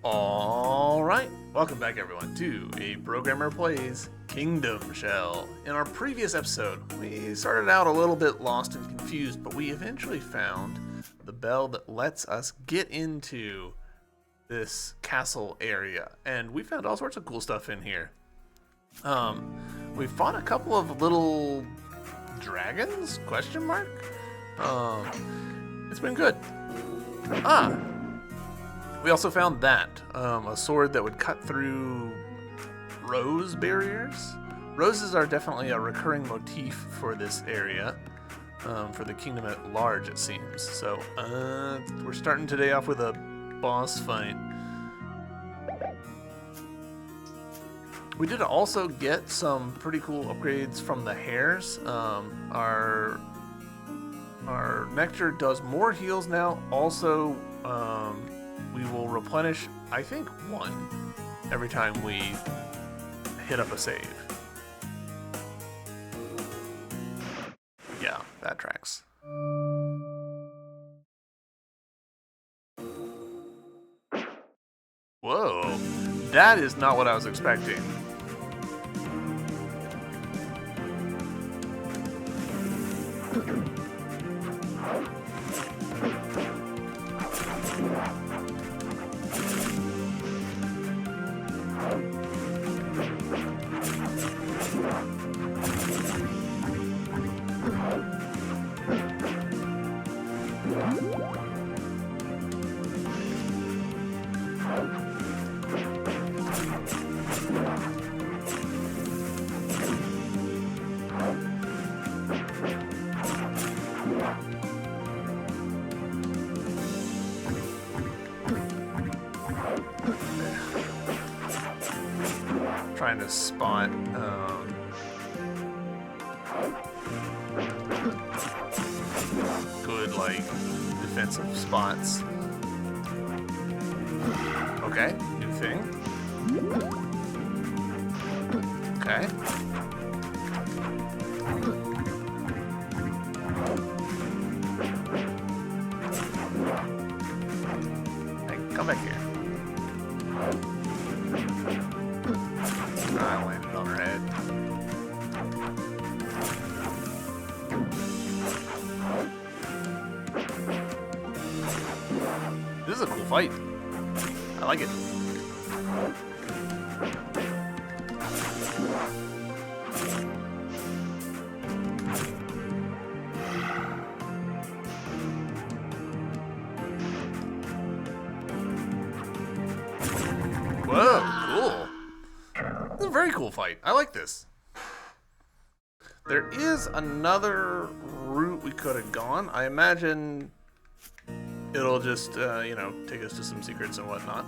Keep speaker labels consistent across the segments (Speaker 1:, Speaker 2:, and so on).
Speaker 1: Alright, welcome back everyone to A Programmer Plays Kingdom Shell. In our previous episode, we started out a little bit lost and confused, but we eventually found the bell that lets us get into this castle area, and we found all sorts of cool stuff in here. We fought a couple of little dragons, question mark? It's been good. We also found that, a sword that would cut through rose barriers. Roses are definitely a recurring motif for this area, for the kingdom at large, it seems. So, we're starting today off with a boss fight. We did also get some pretty cool upgrades from the hares. Our nectar does more heals now. Also, we will replenish, I think, one every time we hit up a save. Yeah, that tracks. Whoa, that is not what I was expecting. Trying to spot good, like, defensive spots. Okay, new thing. Okay. Hey, come back here. I landed on her head. This is a cool fight. I like it. Whoa, cool. This is a very cool fight. I like this. There is another route we could have gone. I imagine it'll just, take us to some secrets and whatnot.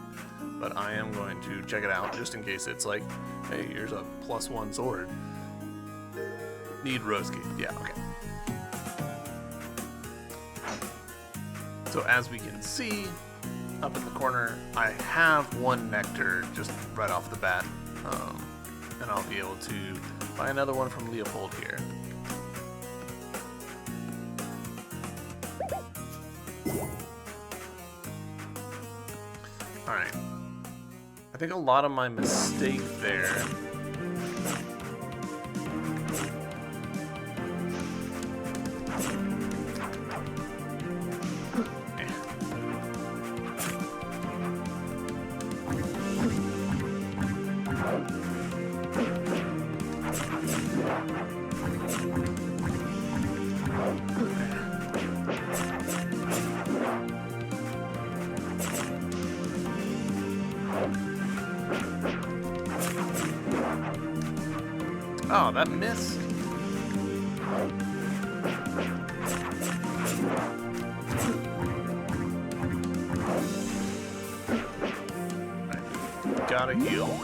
Speaker 1: But I am going to check it out just in case it's like, hey, here's a +1 sword. Need rose key. Yeah, okay. So as we can see, up in the corner, I have one nectar just right off the bat. And I'll be able to buy another one from Leopold here. Alright. I think a lot of my mistake there oh, that missed. Gotta heal.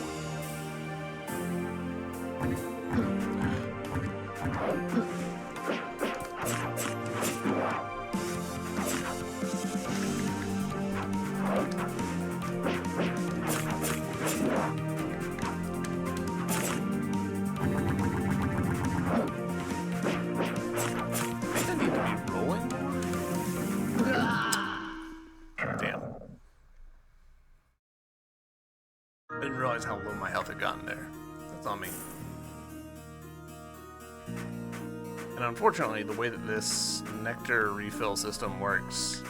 Speaker 1: didn't realize how low my health had gotten there. That's on me. And unfortunately, the way that this nectar refill system works,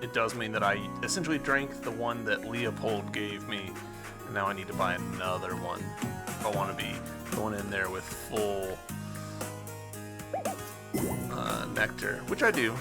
Speaker 1: it does mean that I essentially drank the one that Leopold gave me, and now I need to buy another one if I want to be going in there with full nectar, which I do.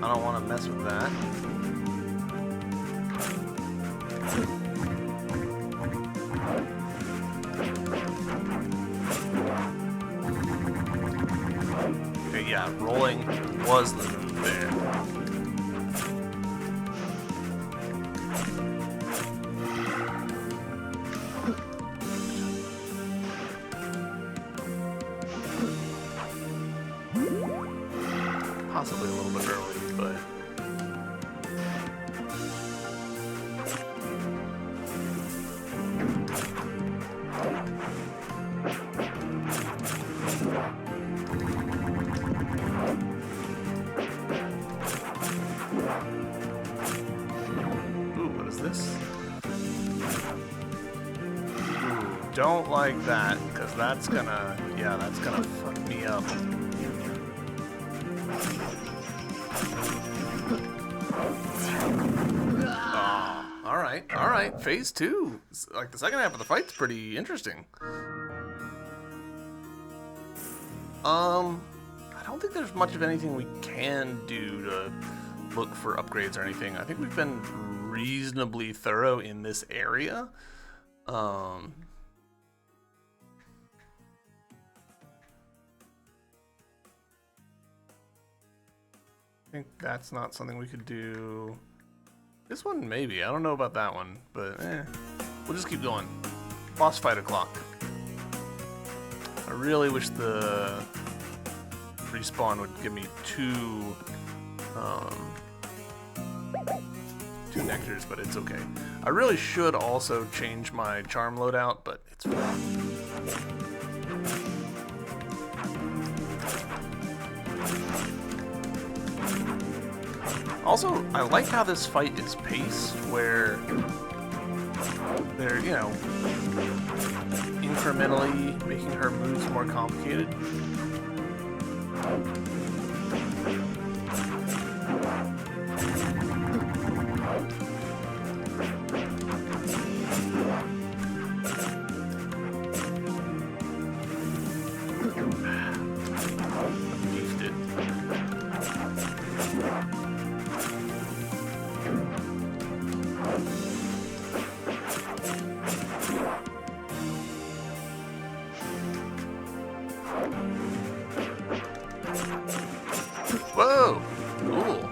Speaker 1: I don't want to mess with that. Okay, yeah, rolling was the move there. Possibly a little bit early, but ooh, what is this? Ooh, don't like that, because that's gonna fuck me up. All right. Phase 2. Like, the second half of the fight's pretty interesting. I don't think there's much of anything we can do to look for upgrades or anything. I think we've been reasonably thorough in this area. I think that's not something we could do. This one, maybe. I don't know about that one, but we'll just keep going. Boss fight o'clock. I really wish the respawn would give me two nectars, but it's okay. I really should also change my charm loadout, but it's fine. Also, I like how this fight is paced, where they're, you know, incrementally making her moves more complicated. Whoa! Cool.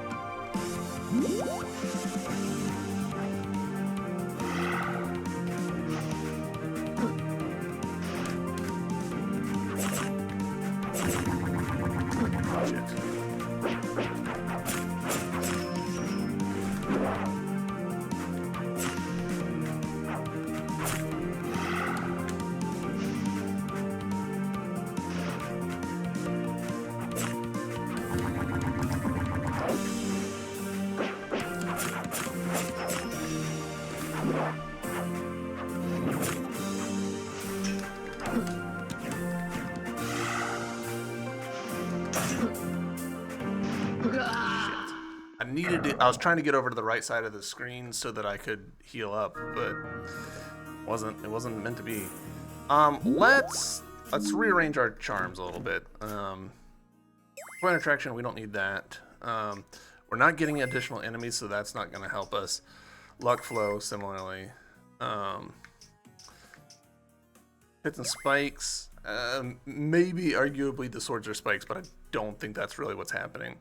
Speaker 1: I was trying to get over to the right side of the screen so that I could heal up, but it wasn't meant to be. Let's rearrange our charms a little bit. Point attraction, we don't need that. We're not getting additional enemies, so that's not going to help us. Luck flow, similarly. Hits and spikes. Maybe, arguably, the swords are spikes, but I don't think that's really what's happening.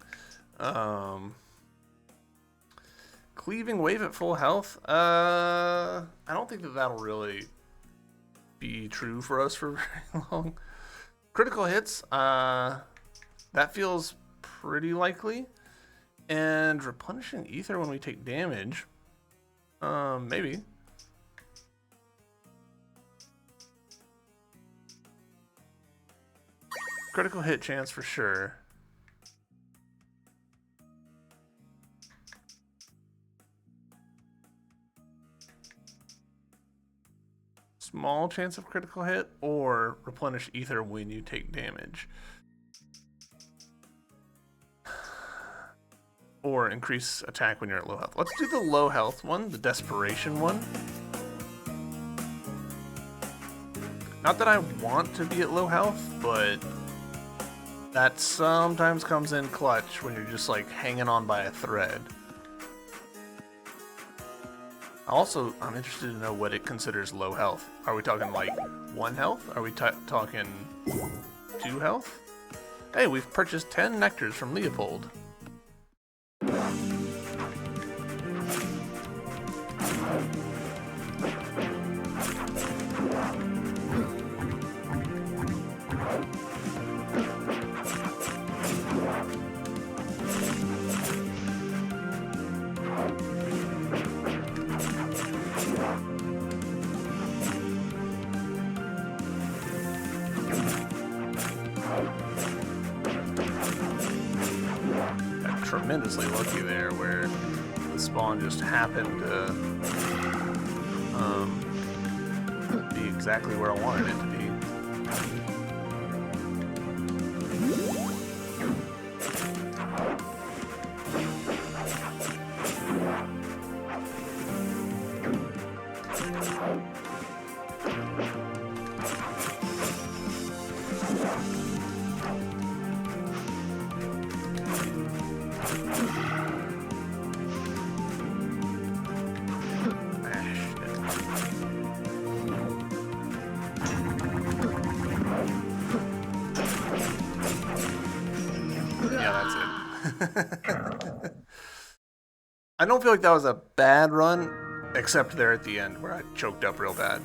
Speaker 1: Cleaving wave at full health. I don't think that'll really be true for us for very long. Critical hits. That feels pretty likely. And replenishing ether when we take damage. Maybe. Critical hit chance for sure. Small chance of critical hit, or replenish ether when you take damage. Or increase attack when you're at low health. Let's do the low health one, the desperation one. Not that I want to be at low health, but that sometimes comes in clutch when you're just like hanging on by a thread. Also, I'm interested to know what it considers low health. Are we talking like 1 health? Are we talking 2 health? Hey, we've purchased 10 nectars from Leopold. Tremendously lucky there where the spawn just happened to be exactly where I wanted it to be. I don't feel like that was a bad run, except there at the end where I choked up real bad.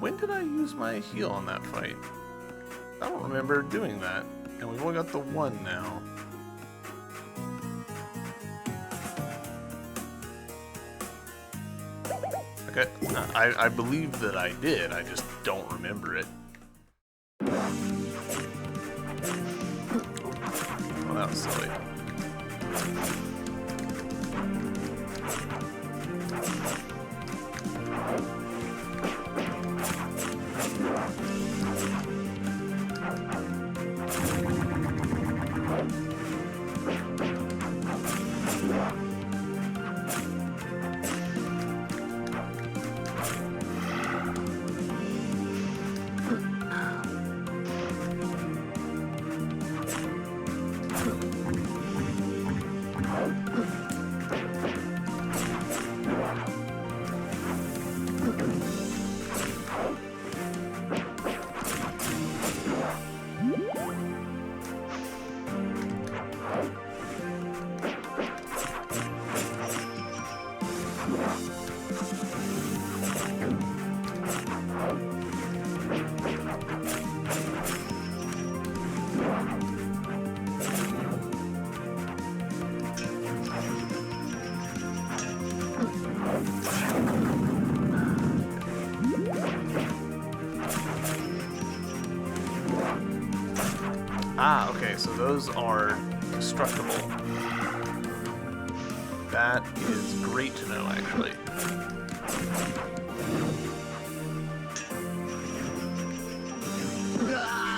Speaker 1: When did I use my heal on that fight? I don't remember doing that, and we've only got the 1 now. Okay, I believe that I did, I just don't remember it. Well, that was silly. Ah, okay, so those are destructible. That is great to know, actually.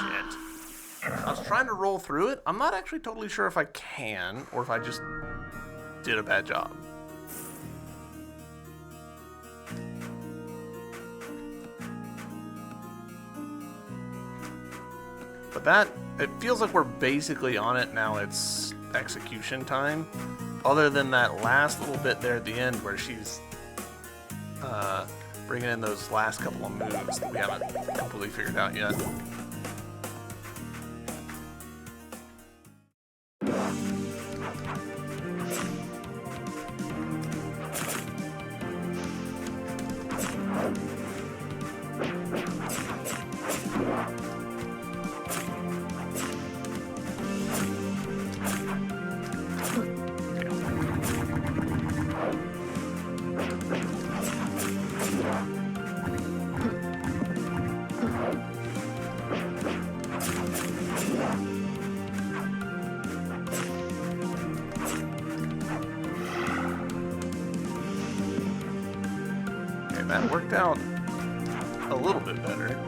Speaker 1: Shit. was trying to roll through it. I'm not actually totally sure if I can or if I just did a bad job. But that, it feels like we're basically on it now. It's execution time. Other than that last little bit there at the end where she's bringing in those last couple of moves that we haven't completely figured out yet. That worked out a little bit better.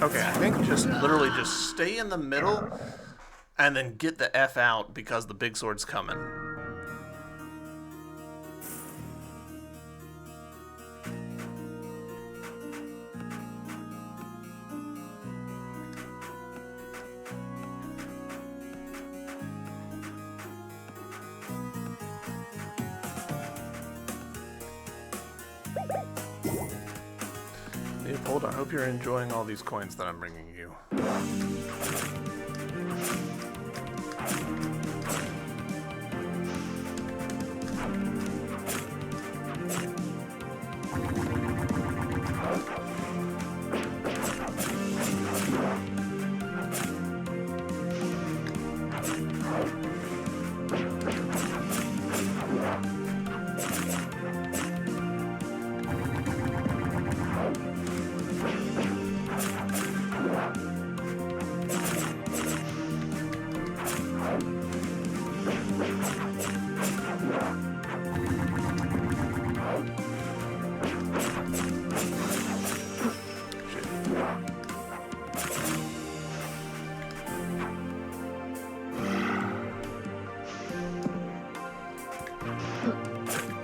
Speaker 1: Okay, I think just literally just stay in the middle and then get the F out because the big sword's coming. Leopold, I hope you're enjoying all these coins that I'm bringing you.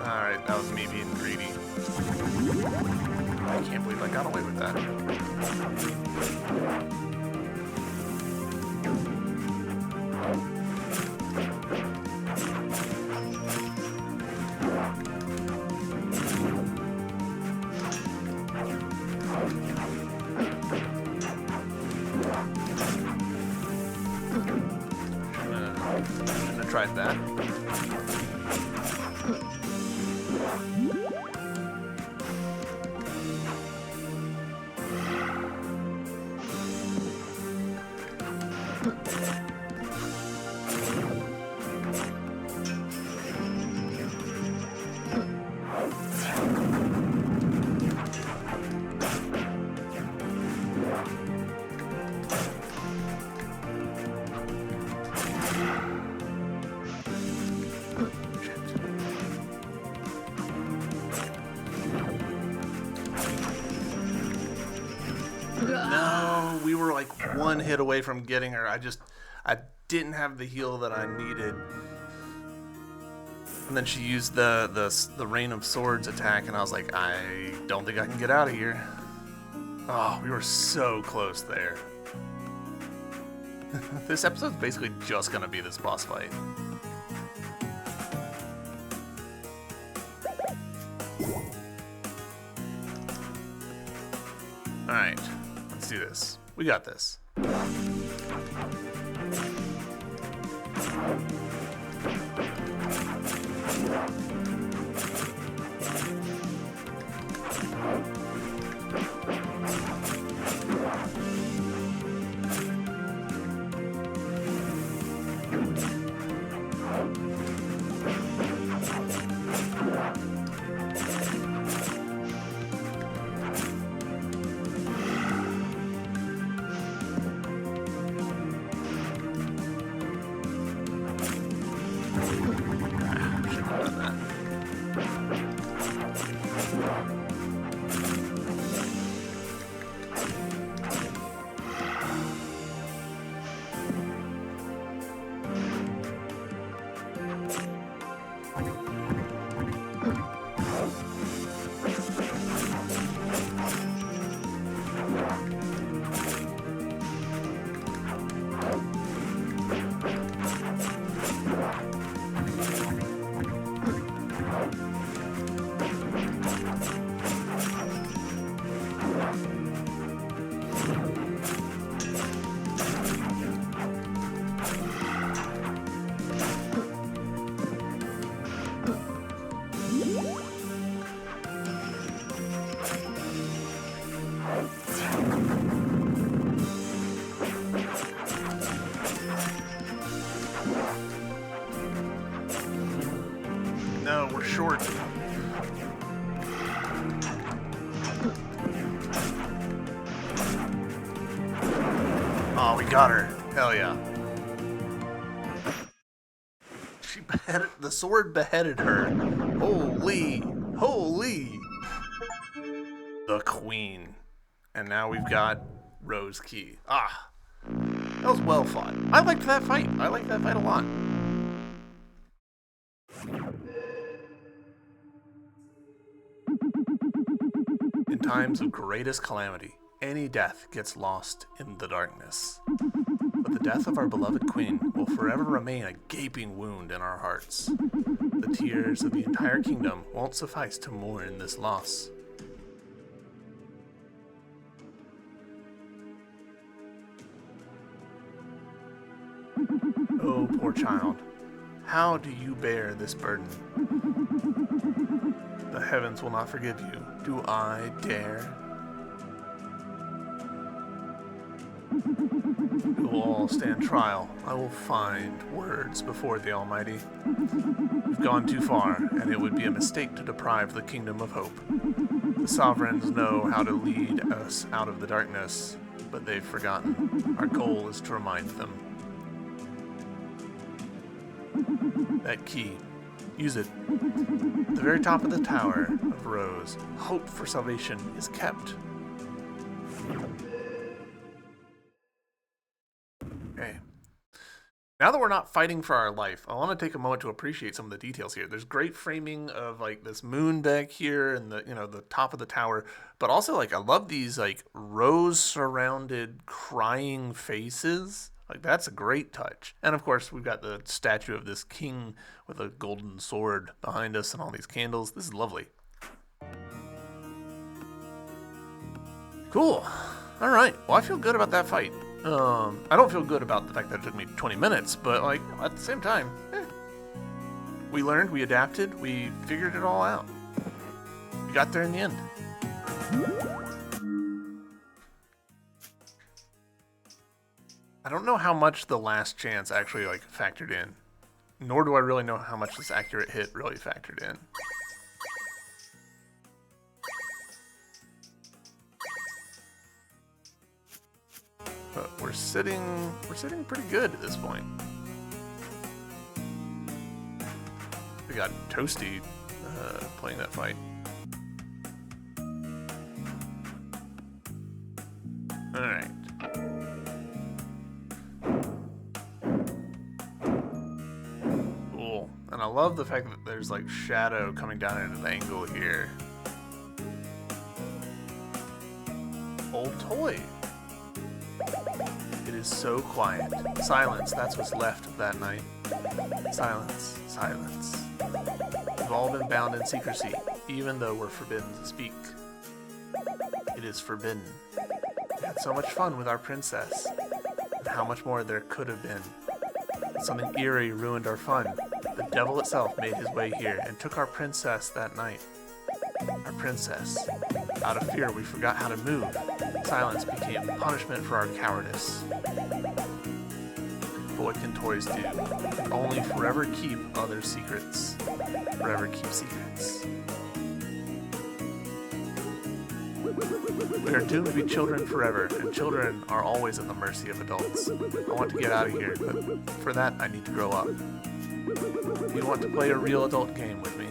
Speaker 1: Alright, that was me being greedy. I can't believe I got away with that. Shouldn't have tried that. No, we were like one hit away from getting her. I didn't have the heal that I needed. And then she used the Rain of Swords attack, and I was like, I don't think I can get out of here. Oh, we were so close there. This episode's basically just gonna be this boss fight. Alright, let's do this. We got this. No, we're short. Oh, we got her. Hell yeah. The sword beheaded her. Holy. Holy. The queen. And now we've got Rose Key. Ah. That was well fought. I liked that fight. I liked that fight a lot. In times of greatest calamity, any death gets lost in the darkness. But the death of our beloved queen will forever remain a gaping wound in our hearts. The tears of the entire kingdom won't suffice to mourn this loss. Oh, poor child. How do you bear this burden? The heavens will not forgive you. Do I dare? We will all stand trial. I will find words before the Almighty. We've gone too far, and it would be a mistake to deprive the kingdom of hope. The sovereigns know how to lead us out of the darkness, but they've forgotten. Our goal is to remind them. That key. Use it. At the very top of the Tower of Rose, hope for salvation is kept. Okay. Now that we're not fighting for our life, I want to take a moment to appreciate some of the details here. There's great framing of like this moon back here and the top of the tower, but also like I love these like rose surrounded crying faces. Like, that's a great touch. And, of course, we've got the statue of this king with a golden sword behind us and all these candles. This is lovely. Cool. All right. Well, I feel good about that fight. I don't feel good about the fact that it took me 20 minutes, but, like, at the same time, we learned, we adapted, we figured it all out. We got there in the end. I don't know how much the last chance actually like factored in, nor do I really know how much this accurate hit really factored in. But we're sitting pretty good at this point. We got Toasty playing that fight. All right. And I love the fact that there's like shadow coming down at an angle here. Old toy. It is so quiet. Silence, that's what's left of that night. Silence, silence. We've all been bound in secrecy, even though we're forbidden to speak. It is forbidden. We had so much fun with our princess, and how much more there could have been. Something eerie ruined our fun. The devil itself made his way here and took our princess that night. Our princess. Out of fear, we forgot how to move. Silence became punishment for our cowardice. But what can toys do? Only forever keep other secrets. Forever keep secrets. We are doomed to be children forever, and children are always at the mercy of adults. I want to get out of here, but for that I need to grow up. If you want to play a real adult game with me,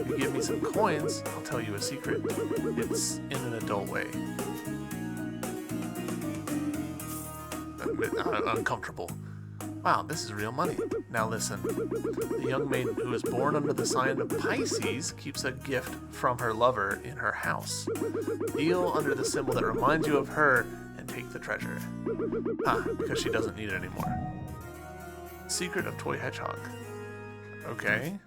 Speaker 1: if you give me some coins, I'll tell you a secret. It's in an adult way. Uncomfortable. Wow, this is real money. Now listen. The young maiden who is born under the sign of Pisces keeps a gift from her lover in her house. Deal under the symbol that reminds you of her and take the treasure. Because she doesn't need it anymore. Secret of Toy Hedgehog. Okay.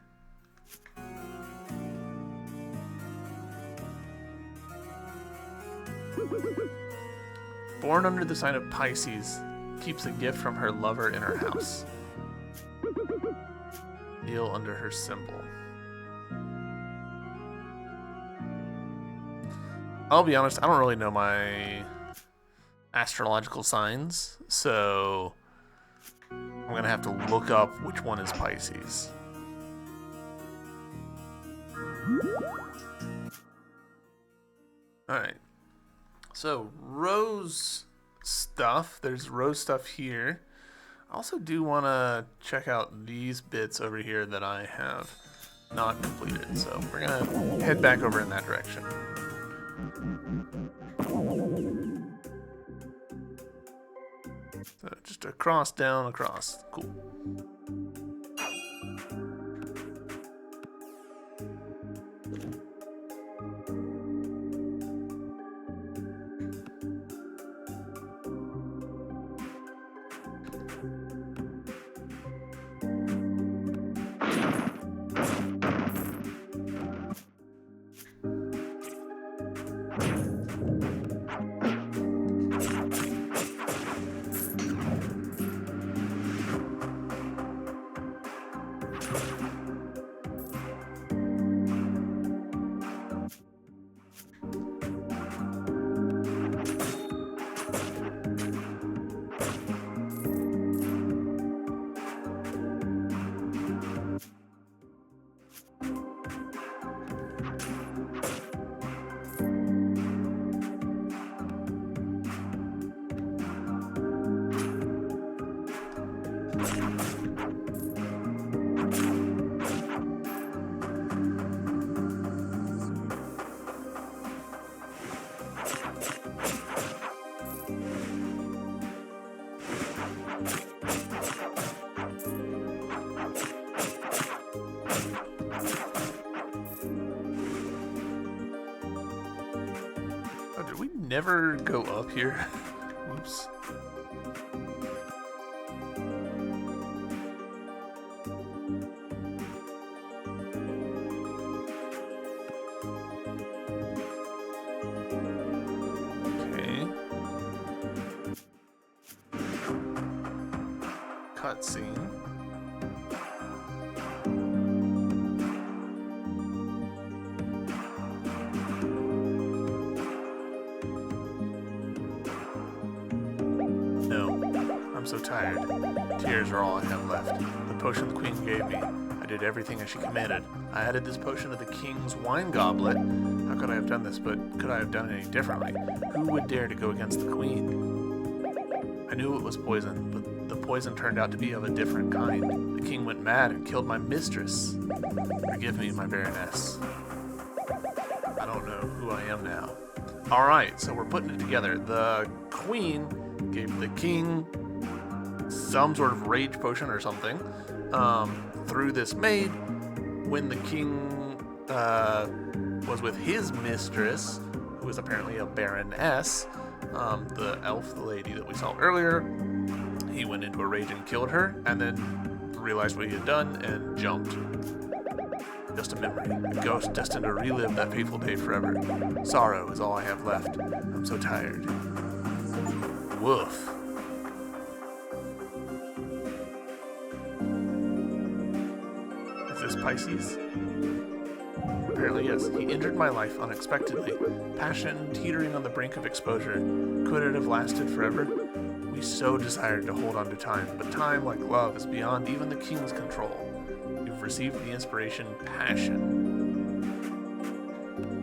Speaker 1: Born under the sign of Pisces keeps a gift from her lover in her house. Deal under her symbol. I'll be honest, I don't really know my astrological signs, so I'm gonna have to look up which one is Pisces. Alright. So, rose stuff. There's rose stuff here. I also do want to check out these bits over here that I have not completed. So, we're going to head back over in that direction. So, just across, down, across. Cool. Never go up here. Oops. Okay. Cutscene. I'm so tired. Tears are all I have left. The potion the queen gave me. I did everything as she commanded. I added this potion to the king's wine goblet. How could I have done this, but could I have done it any differently? Who would dare to go against the queen? I knew it was poison, but the poison turned out to be of a different kind. The king went mad and killed my mistress. Forgive me, my baroness. I don't know who I am now. Alright, so we're putting it together. The queen gave the king some sort of rage potion or something through this maid. When the king was with his mistress, who was apparently a baroness, the elf, the lady that we saw earlier, he went into a rage and killed her, and then realized what he had done and jumped. Just a memory, a ghost destined to relive that fateful day forever. Sorrow is all I have left. I'm so tired. Woof. Is this Pisces? Apparently yes. He injured my life unexpectedly. Passion teetering on the brink of exposure. Could it have lasted forever? We so desired to hold on to time, but time, like love, is beyond even the king's control. You've received the inspiration, passion.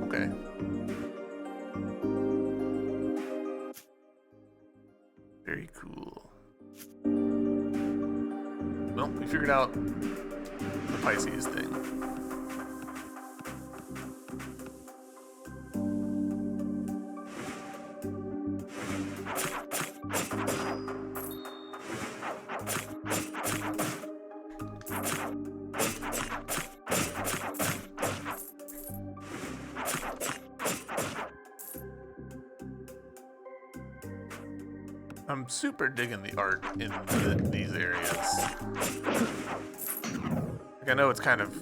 Speaker 1: Okay. Very cool. Well, we figured out the Pisces thing. I'm super digging the art in these areas. Like, I know it's kind of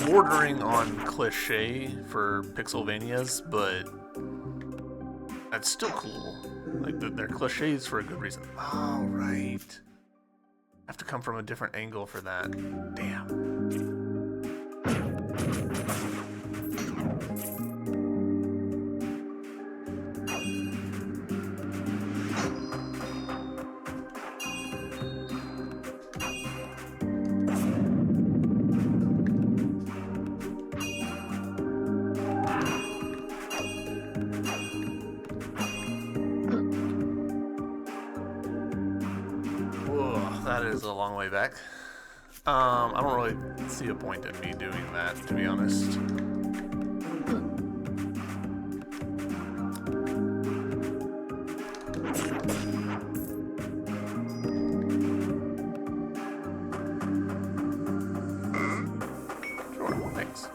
Speaker 1: bordering on cliche for Pixelvanias, but that's still cool. Like, they're cliches for a good reason. Oh, right. I have to come from a different angle for that. Damn. That is a long way back. I don't really see a point in me doing that, to be honest. Sure, thanks.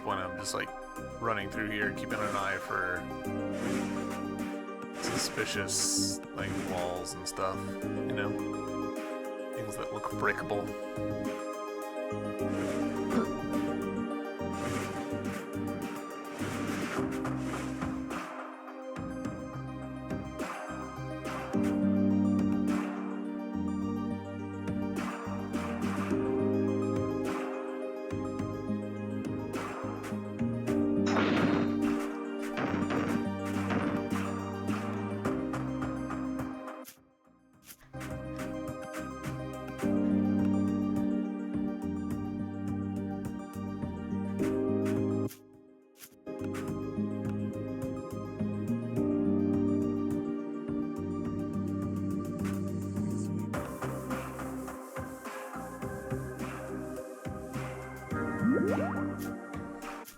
Speaker 1: I'm just like running through here, keeping an eye for suspicious like walls and stuff, you know, things that look breakable.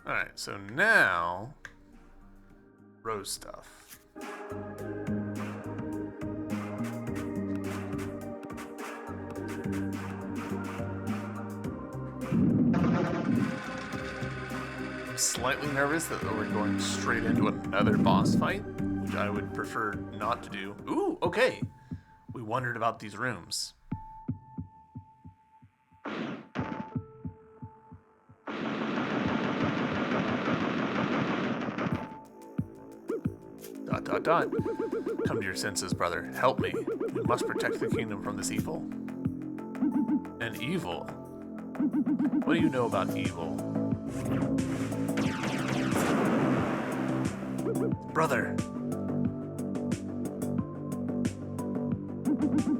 Speaker 1: Alright, so now rose stuff. I'm slightly nervous that we're going straight into another boss fight, which I would prefer not to do. Ooh, okay. We wondered about these rooms. Come to your senses, brother. Help me. We must protect the kingdom from this evil. And evil? What do you know about evil? Brother!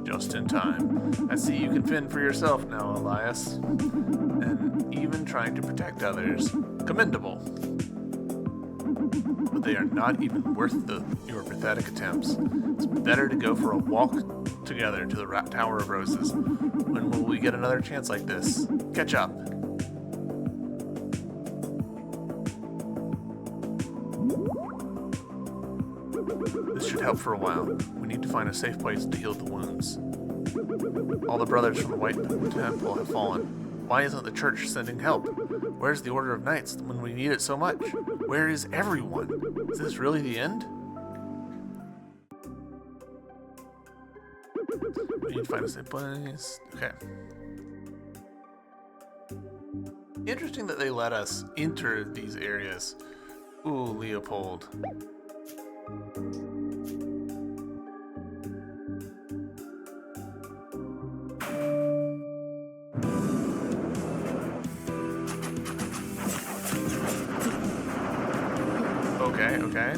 Speaker 1: Just in time. I see you can fend for yourself now, Elias. And even trying to protect others. Commendable. But they are not even worth your pathetic attempts. It's better to go for a walk together to the Tower of Roses. When will we get another chance like this? Catch up. This should help for a while. We need to find a safe place to heal the wounds. All the brothers from the White Temple have fallen. Why isn't the church sending help? Where's the Order of Knights when we need it so much? Where is everyone? Is this really the end? We need to find a safe place. Okay. Interesting that they let us enter these areas. Ooh, Leopold. Okay.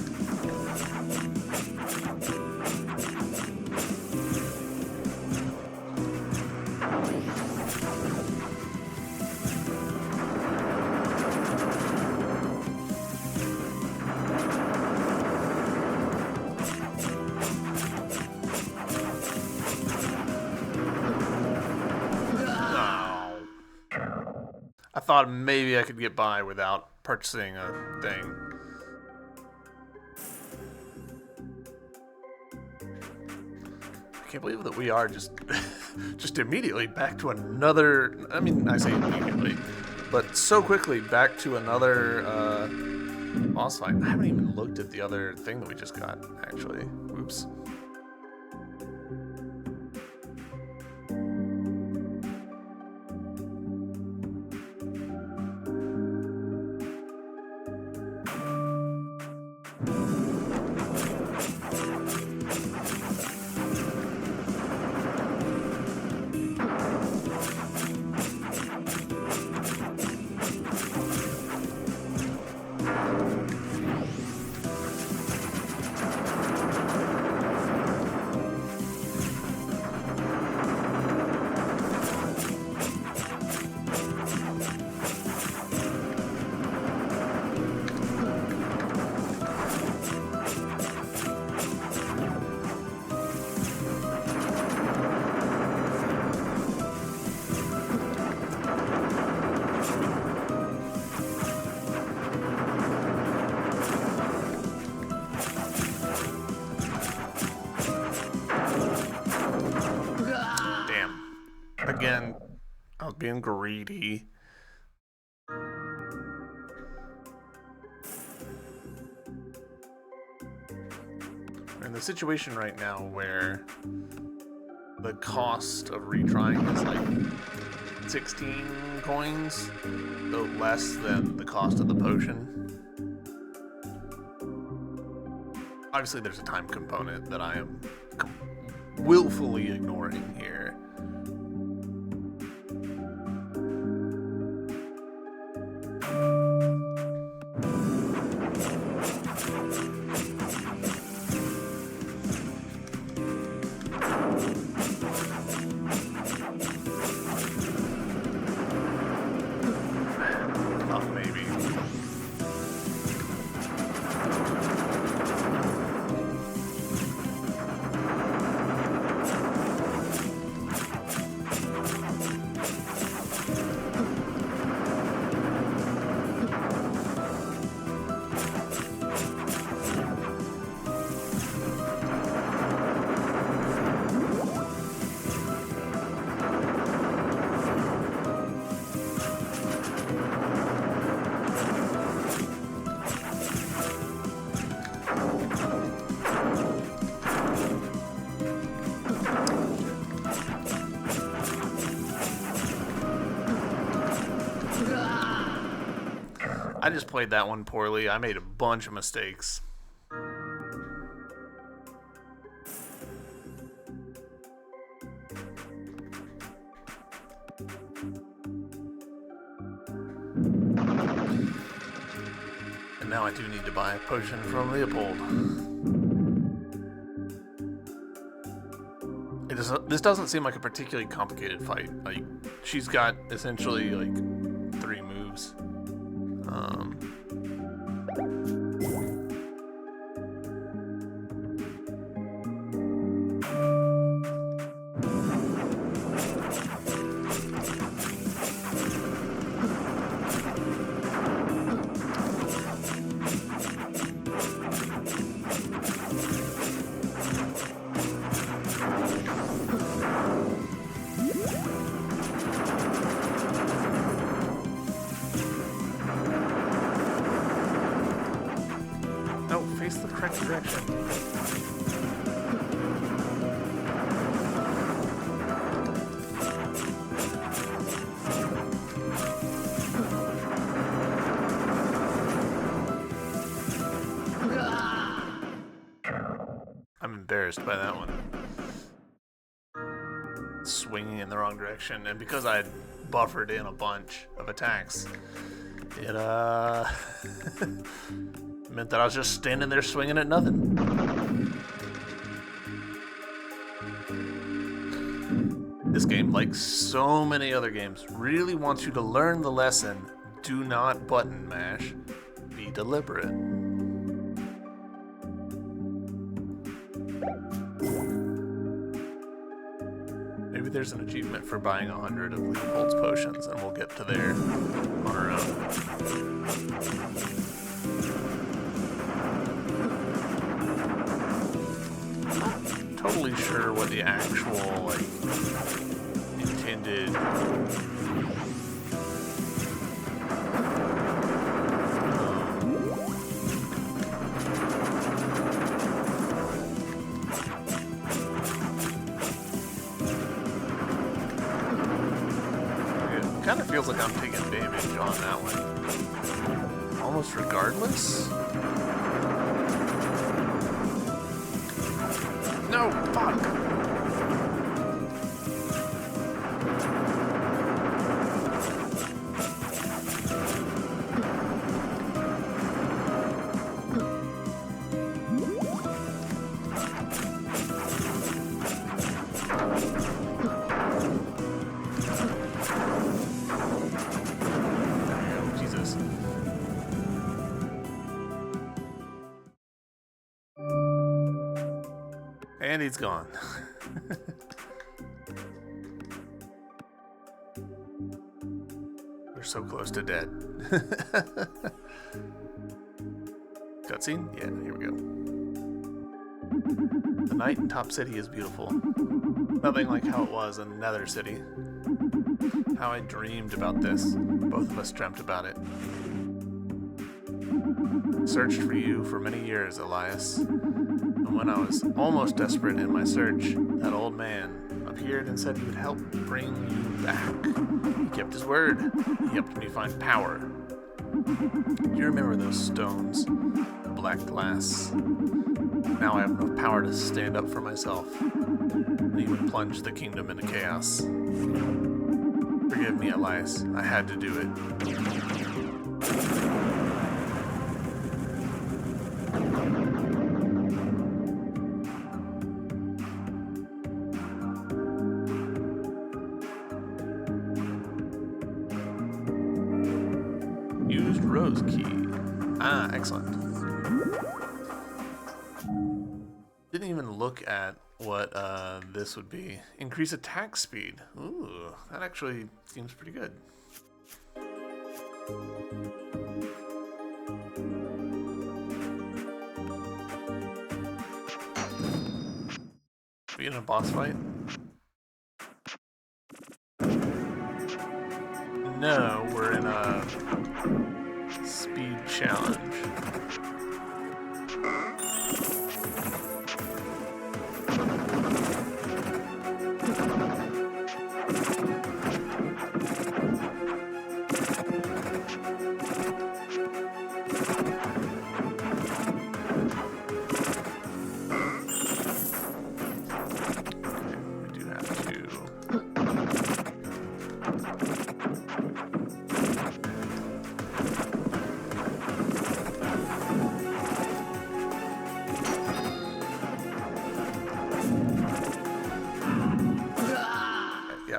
Speaker 1: I thought maybe I could get by without purchasing a thing. can't believe that we are just just immediately back to another. I mean, I say immediately, but so quickly back to another boss fight. I haven't even looked at the other thing that we just got, actually. Oops. Again, I was being greedy. We're in the situation right now where the cost of retrying is like 16 coins, though less than the cost of the potion. Obviously, there's a time component that I am willfully ignoring here. I just played that one poorly. I made a bunch of mistakes. And now I do need to buy a potion from Leopold. This doesn't seem like a particularly complicated fight. Like, she's got essentially like 3 moves. Face the correct direction. I'm embarrassed by that one. Swinging in the wrong direction, and because I had buffered in a bunch of attacks, it meant that I was just standing there swinging at nothing. This game, like so many other games, really wants you to learn the lesson: do not button mash, be deliberate. Maybe there's an achievement for buying 100 of Leopold's potions, and we'll get to there on our own. totally sure what the actual, like, intended it kind of feels like I'm taking damage on that one. Almost regardless? No, fuck! Jesus. And he's gone. We're so close to dead. Cutscene? Yeah, here we go. The night in Top City is beautiful. Nothing like how it was in Nether City. How I dreamed about this. Both of us dreamt about it. Searched for you for many years, Elias. And when I was almost desperate in my search, that old man appeared and said he would help bring you back. He kept his word. He helped me find power. Do you remember those stones? The black glass. Now I have enough power to stand up for myself and even plunge the kingdom into chaos. Forgive me, Elias. I had to do it. Used rose key. Ah, excellent. Didn't even look at what this would be. Increase attack speed. Ooh, that actually seems pretty good. We in a boss fight? No, we're in a speed challenge.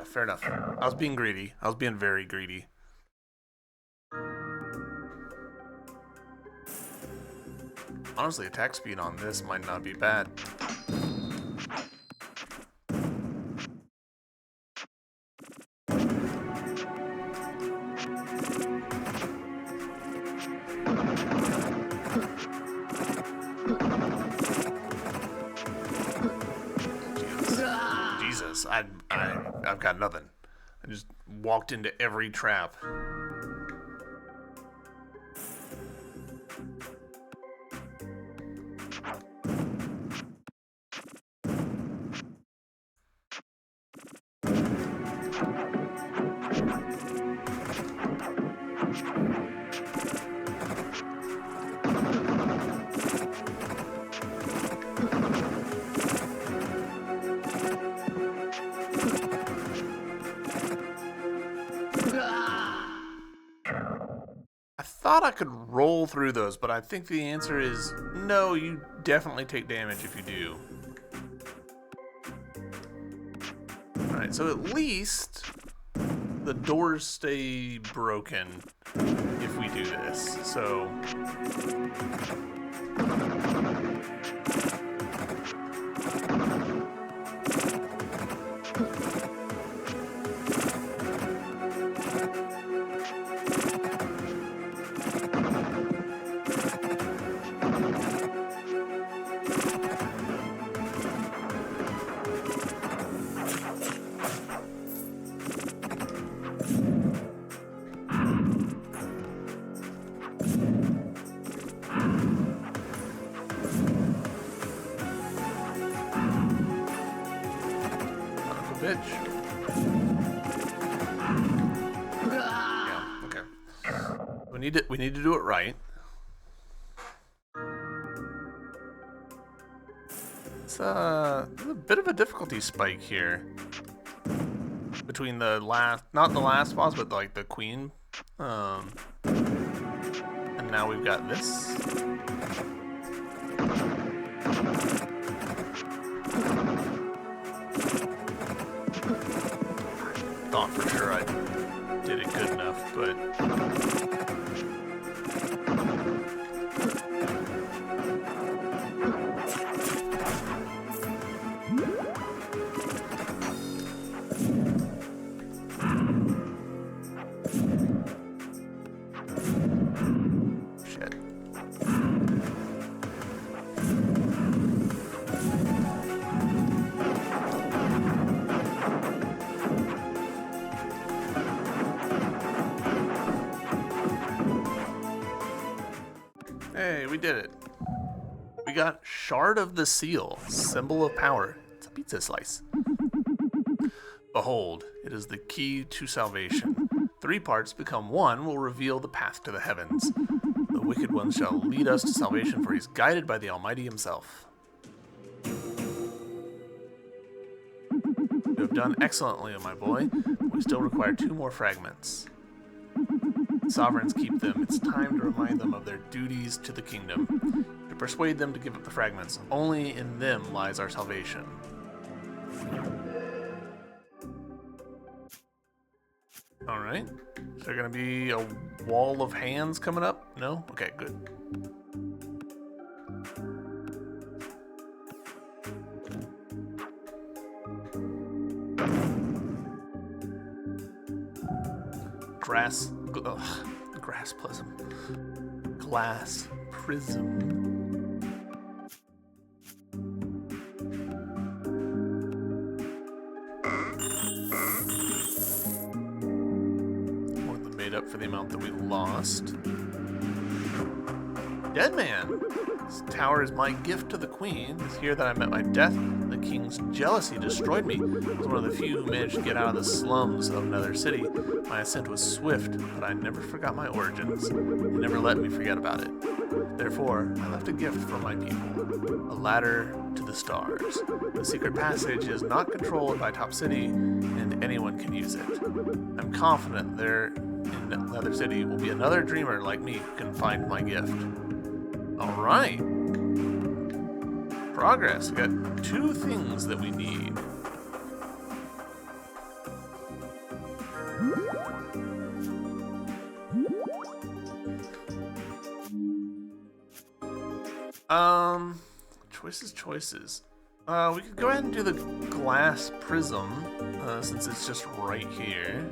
Speaker 1: Fair enough. I was being greedy. I was being very greedy. Honestly, attack speed on this might not be bad. Jesus, I've got nothing. I just walked into every trap. I thought I could roll through those, but I think the answer is no, you definitely take damage if you do. Alright, so at least the doors stay broken if we do this, so... we need to do it right. It's a bit of a difficulty spike here between the last, not the last boss, but like the queen. And now we've got this. Thought for sure I did it good enough, but shit. Hey, we did it. We got Shard of the Seal, symbol of power. It's a pizza slice. Behold, it is the key to salvation. 3 parts become one will reveal the path to the heavens. The wicked one shall lead us to salvation, for he is guided by the Almighty himself. You have done excellently, my boy, but we still require 2 more fragments. Sovereigns keep them. It's time to remind them of their duties to the kingdom. To persuade them to give up the fragments. Only in them lies our salvation. Alright. Is there going to be a wall of hands coming up? No? Okay, good. Glass prism. Glass prism. More than made up for the amount that we lost. Dead man. This tower is my gift to the queen. It's here that I met my death. The king's jealousy destroyed me. I was one of the few who managed to get out of the slums of another city. My ascent was swift, but I never forgot my origins. They never let me forget about it. Therefore, I left a gift for my people. A ladder to the stars. The secret passage is not controlled by Top City, and anyone can use it. I'm confident there in another city will be another dreamer like me who can find my gift. Alright. Progress. We got 2 things that we need. Choices. We could go ahead and do the glass prism, since it's just right here.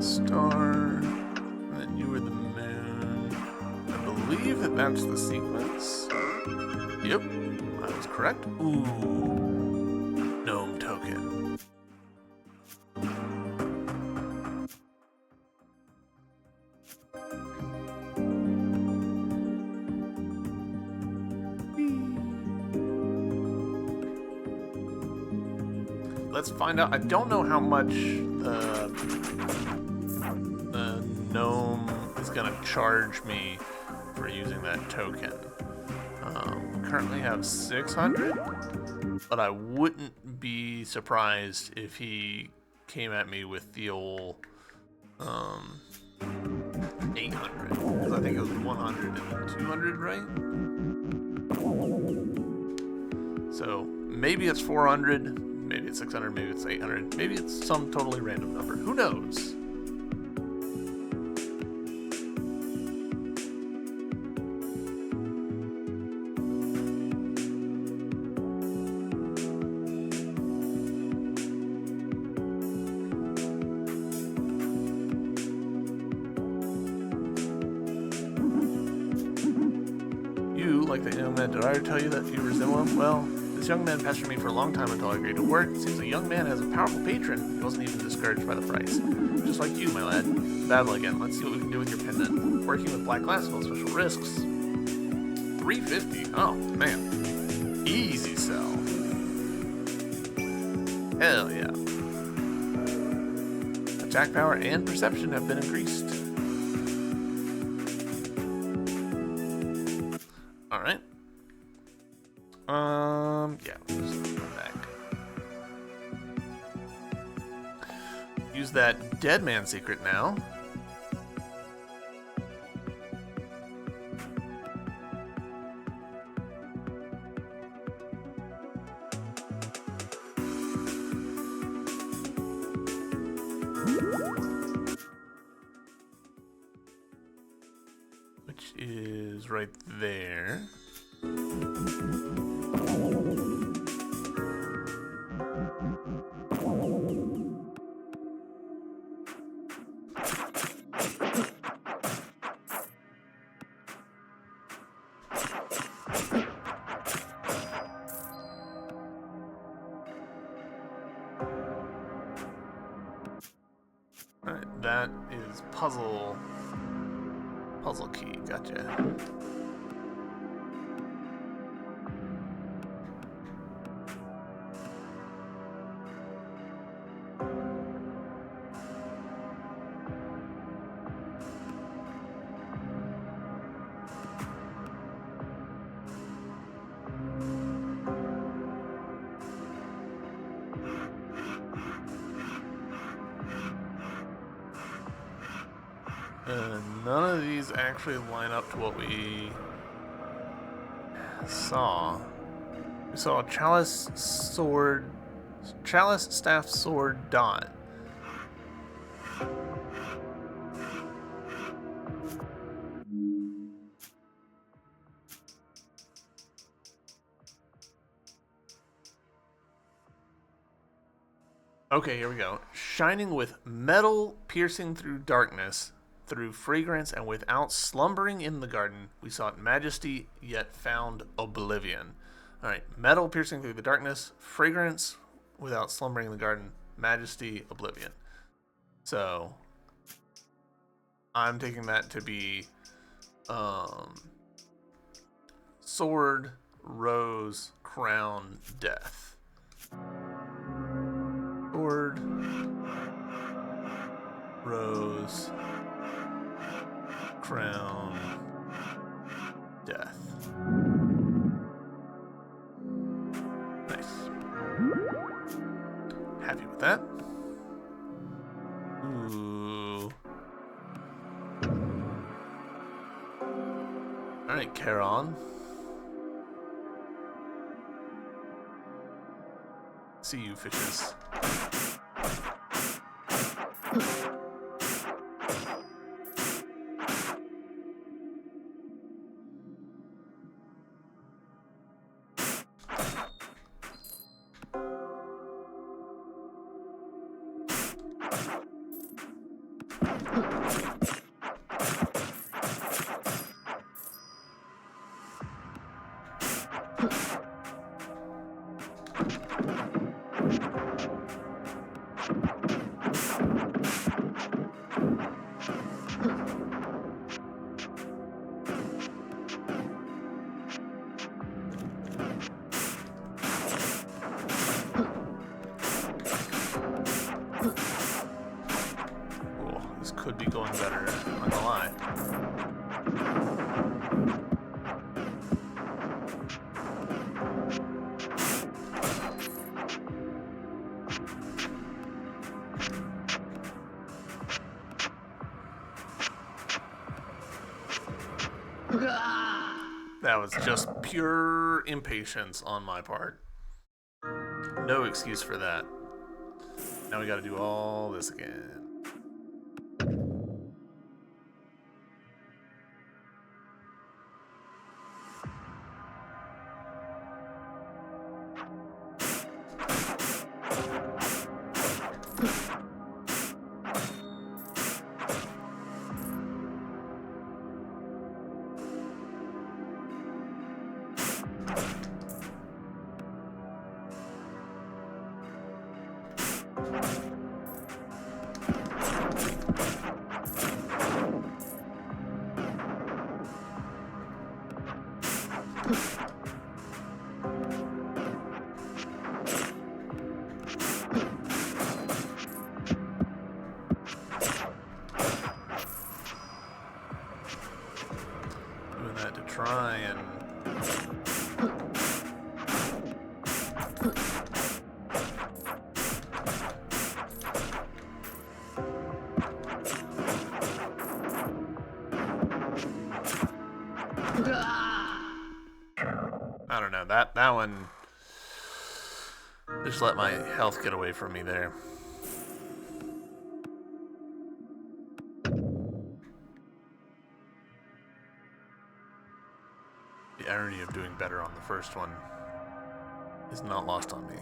Speaker 1: Star, and then you were the moon. I believe that that's the sequence. Yep, I was correct. Ooh, gnome token. Let's find out. I don't know how much the gnome is gonna charge me for using that token. We currently have 600, but I wouldn't be surprised if he came at me with the old 800, because I think it was 100 and 200, right? So maybe it's 400, maybe it's 600, maybe it's 800, maybe it's some totally random number. Who knows? Like the internet, did I already tell you that you resemble him? Well, This young man pestered me for a long time until I agreed to work. It seems a young man has a powerful patron. He wasn't even discouraged by the price. Just like you, my lad. Battle again. Let's see what we can do with your pendant. Working with black glass involves special risks. 350. Oh, man. Easy sell. Hell yeah. Attack power and perception have been increased. Alright. Yeah, we'll just go back. Use that dead man secret now. Which is right there. Alright, that is puzzle key, gotcha. None of these actually line up to what we saw. We saw a chalice, staff, sword, dot. Okay, here we go. Shining with metal piercing through darkness, through fragrance and without slumbering in the garden, we sought majesty, yet found oblivion. Alright, metal piercing through the darkness, fragrance without slumbering in the garden, majesty, oblivion. So, I'm taking that to be sword, rose, crown, death. Sword, rose, crown, death. Nice. Happy with that. Ooh. Alright, Charon. See you, fishes. Could be going better, I'm not gonna lie. That was just pure impatience on my part. No excuse for that. Now we gotta do all this again. I don't know. That one just let my health get away from me there. The irony of doing better on the first one is not lost on me.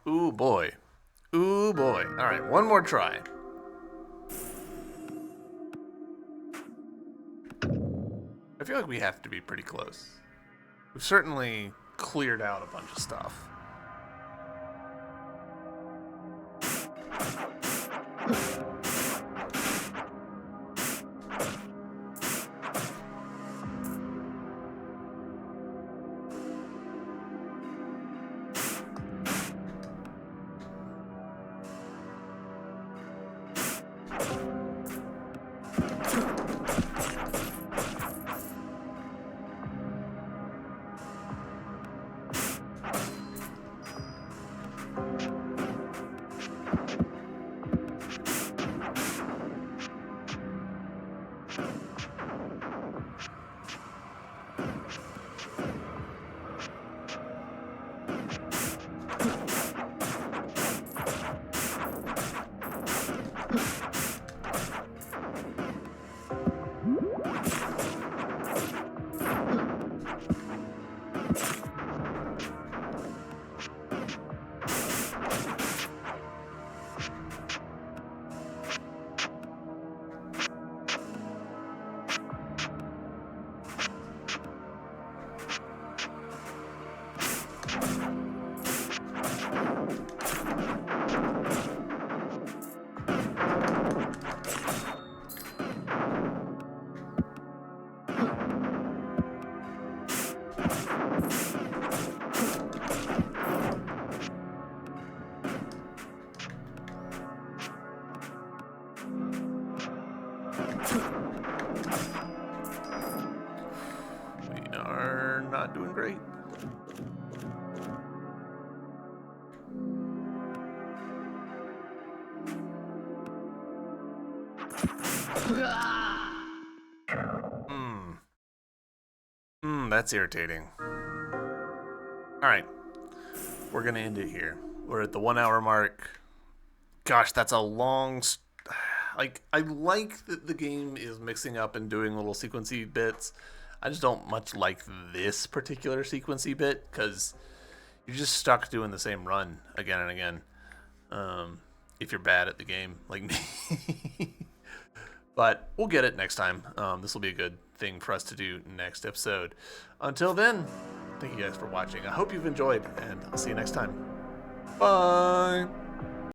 Speaker 1: Ooh boy. Ooh boy. Alright, one more try. I feel like we have to be pretty close. We've certainly cleared out a bunch of stuff. We are not doing great. That's irritating. Alright. We're gonna end it here. We're at the 1 hour mark. Gosh, that's a long... I like that the game is mixing up and doing little sequency bits. I just don't much like this particular sequency bit, because you're just stuck doing the same run again and again. If you're bad at the game, like me. But we'll get it next time. This will be a good thing for us to do next episode. Until then, thank you guys for watching. I hope you've enjoyed, and I'll see you next time. Bye!